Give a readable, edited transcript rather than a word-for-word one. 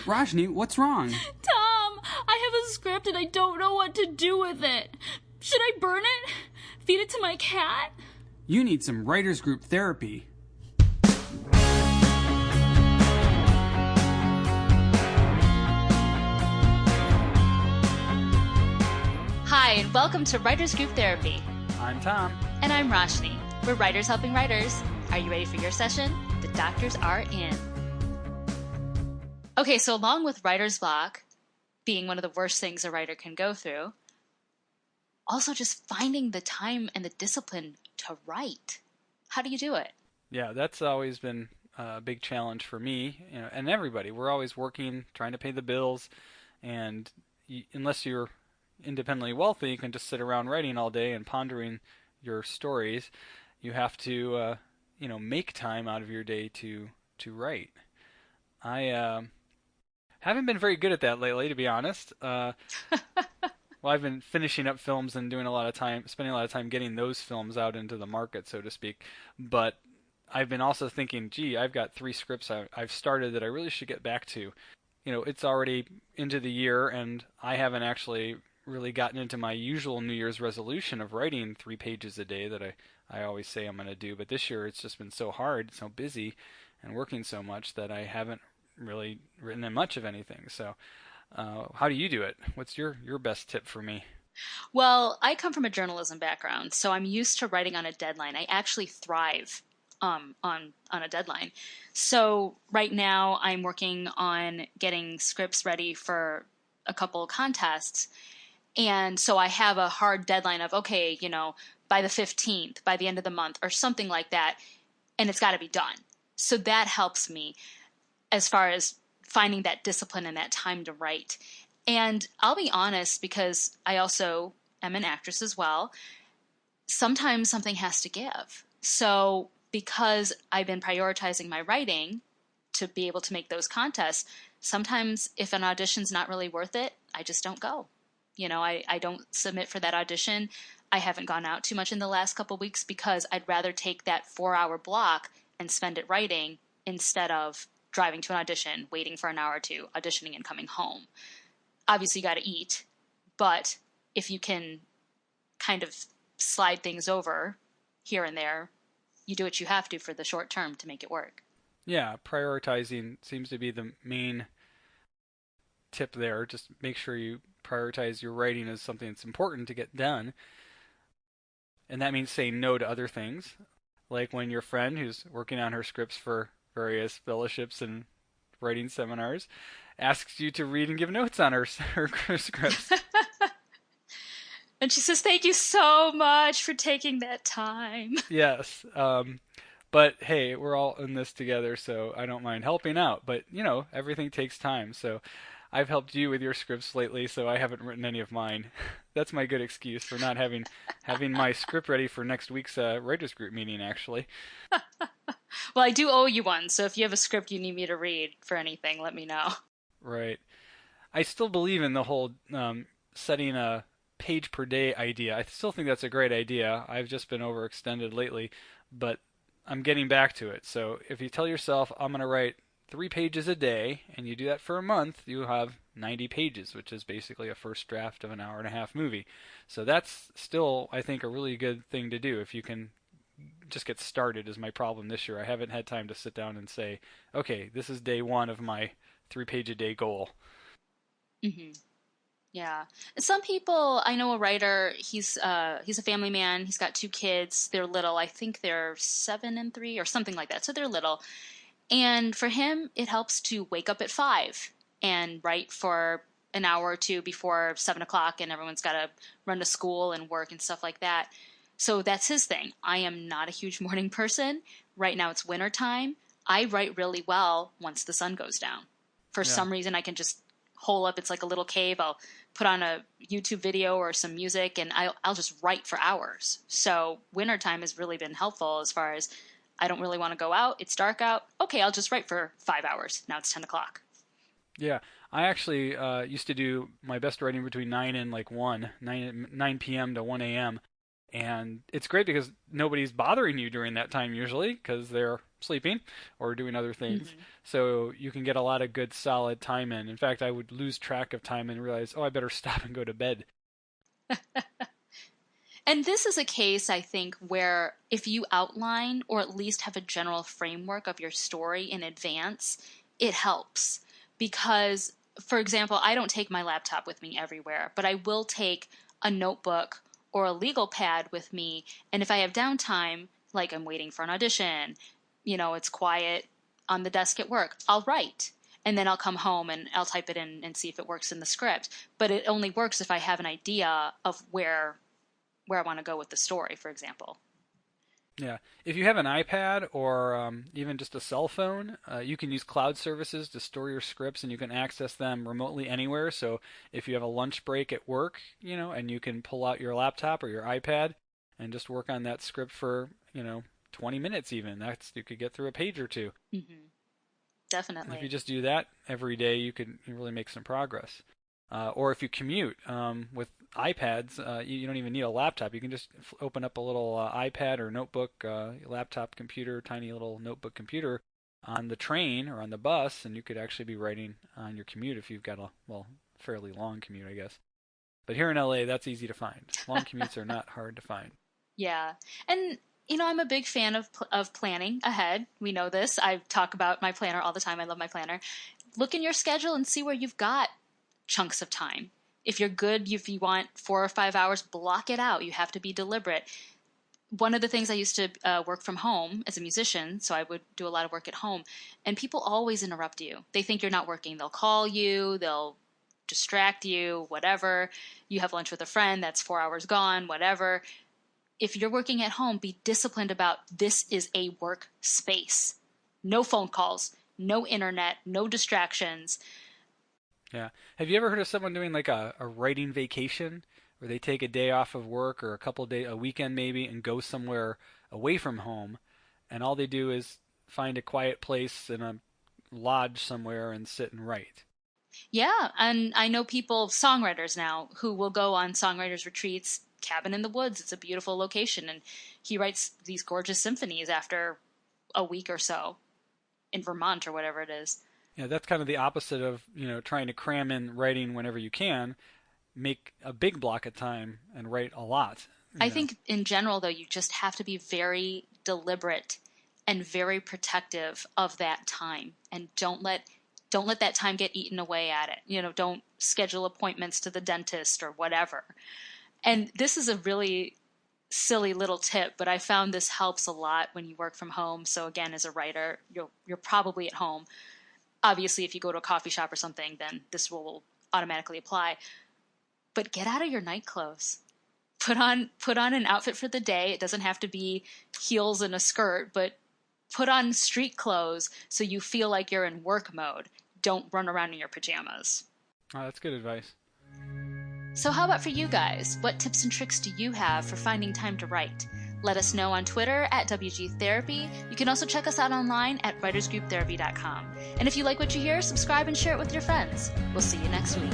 Rajni, what's wrong? Tom, I have a script and I don't know what to do with it. Should I burn it? Feed it to my cat? You need some writers group therapy. Hi, and welcome to Writers Group Therapy. I'm Tom. And I'm Rashni. We're writers helping writers. Are you ready for your session? The doctors are in. Okay, so along with writer's block being one of the worst things a writer can go through, also just finding the time and the discipline to write. How do you do it? Yeah, that's always been a big challenge for me, and everybody. We're always working, trying to pay the bills, and unless you're independently wealthy, you can just sit around writing all day and pondering your stories. You have to, make time out of your day to write. I haven't been very good at that lately, to be honest. Well, I've been finishing up films and spending a lot of time getting those films out into the market, so to speak. But I've been also thinking, gee, I've got 3 scripts I've started that I really should get back to. It's already into the year, and I haven't actually really gotten into my usual New Year's resolution of writing 3 pages a day that I always say I'm going to do. But this year it's just been so hard, so busy, and working so much that I haven't really written in much of anything. So how do you do it? What's your best tip for me? Well, I come from a journalism background, so I'm used to writing on a deadline. I actually thrive on a deadline. So right now I'm working on getting scripts ready for a couple of contests. And so I have a hard deadline of, okay, by the 15th, by the end of the month, or something like that, and it's got to be done. So that helps me as far as finding that discipline and that time to write. And I'll be honest, because I also am an actress as well, sometimes something has to give. So because I've been prioritizing my writing to be able to make those contests, sometimes if an audition's not really worth it, I just don't go. I don't submit for that audition. I haven't gone out too much in the last couple of weeks because I'd rather take that 4-hour block and spend it writing instead of driving to an audition, waiting for an hour or two, auditioning and coming home. Obviously, you got to eat, but if you can kind of slide things over here and there, you do what you have to for the short term to make it work. Yeah, prioritizing seems to be the main tip there. Just make sure you prioritize your writing as something that's important to get done. And that means saying no to other things, like when your friend who's working on her scripts for various fellowships and writing seminars asks you to read and give notes on her scripts. And she says, thank you so much for taking that time. Yes. But hey, we're all in this together, so I don't mind helping out. But, everything takes time. So I've helped you with your scripts lately, so I haven't written any of mine. That's my good excuse for not having my script ready for next week's writers group meeting, actually. Well, I do owe you one, so if you have a script you need me to read for anything, let me know. Right. I still believe in the whole setting a page per day idea. I still think that's a great idea. I've just been overextended lately, but I'm getting back to it. So if you tell yourself, I'm going to write 3 pages a day, and you do that for a month, you have 90 pages, which is basically a first draft of an hour-and-a-half movie. So that's still, I think, a really good thing to do if you can just get started. Is my problem this year. I haven't had time to sit down and say, okay, this is day 1 of my 3-page-a-day goal. Mm-hmm. Yeah. Some people, I know a writer, he's a family man. He's got 2 kids. They're little. I think they're 7 and 3 or something like that. So they're little. And for him, it helps to wake up at 5 and write for an hour or two before 7 o'clock, and everyone's got to run to school and work and stuff like that. So that's his thing. I am not a huge morning person. Right now it's winter time. I write really well once the sun goes down. For some reason, I can just hole up. It's like a little cave. I'll put on a YouTube video or some music, and I'll just write for hours. So wintertime has really been helpful as far as I don't really want to go out. It's dark out. Okay, I'll just write for 5 hours. Now it's 10 o'clock. Yeah, I actually used to do my best writing between 9 and 9 p.m. to 1 a.m. And it's great because nobody's bothering you during that time usually because they're sleeping or doing other things. Mm-hmm. So you can get a lot of good solid time in. In fact, I would lose track of time and realize, oh, I better stop and go to bed. And this is a case, I think, where if you outline or at least have a general framework of your story in advance, it helps. Because, for example, I don't take my laptop with me everywhere, but I will take a notebook or a legal pad with me. And if I have downtime, like I'm waiting for an audition, it's quiet on the desk at work, I'll write. And then I'll come home and I'll type it in and see if it works in the script. But it only works if I have an idea of where I want to go with the story, for example. Yeah. If you have an iPad or even just a cell phone, you can use cloud services to store your scripts, and you can access them remotely anywhere. So if you have a lunch break at work, and you can pull out your laptop or your iPad and just work on that script for, 20 minutes even. You could get through a page or two. Mm-hmm. Definitely. And if you just do that every day, you really make some progress. Or if you commute with iPads, you don't even need a laptop. You can just open up a little iPad or notebook, laptop computer, tiny little notebook computer on the train or on the bus, and you could actually be writing on your commute if you've got a fairly long commute, I guess. But here in LA, that's easy to find. Long commutes are not hard to find. Yeah. And I'm a big fan of planning ahead. We know this. I talk about my planner all the time. I love my planner. Look in your schedule and see where you've got chunks of time. If you're good, if you want 4 or 5 hours, block it out. You have to be deliberate. One of the things I used to work from home as a musician, so I would do a lot of work at home, and people always interrupt you. They think you're not working. They'll call you, they'll distract you, whatever. You have lunch with a friend, that's 4 hours gone, whatever. If you're working at home, be disciplined about this is a work space. No phone calls, no internet, no distractions. Yeah. Have you ever heard of someone doing like a writing vacation where they take a day off of work or a weekend maybe, and go somewhere away from home, and all they do is find a quiet place in a lodge somewhere and sit and write? Yeah, and I know songwriters now, who will go on songwriters retreats, cabin in the woods. It's a beautiful location, and he writes these gorgeous symphonies after a week or so in Vermont or whatever it is. Yeah, that's kind of the opposite of, trying to cram in writing whenever you can. Make a big block of time and write a lot. I think in general, though, you just have to be very deliberate and very protective of that time, and don't let that time get eaten away at it. Don't schedule appointments to the dentist or whatever. And this is a really silly little tip, but I found this helps a lot when you work from home. So again, as a writer, you're probably at home. Obviously, if you go to a coffee shop or something, then this will automatically apply. But get out of your night clothes. Put on an outfit for the day. It doesn't have to be heels and a skirt, but put on street clothes so you feel like you're in work mode. Don't run around in your pajamas. Oh, that's good advice. So how about for you guys? What tips and tricks do you have for finding time to write? Let us know on Twitter at WG Therapy. You can also check us out online at writersgrouptherapy.com. And if you like what you hear, subscribe and share it with your friends. We'll see you next week.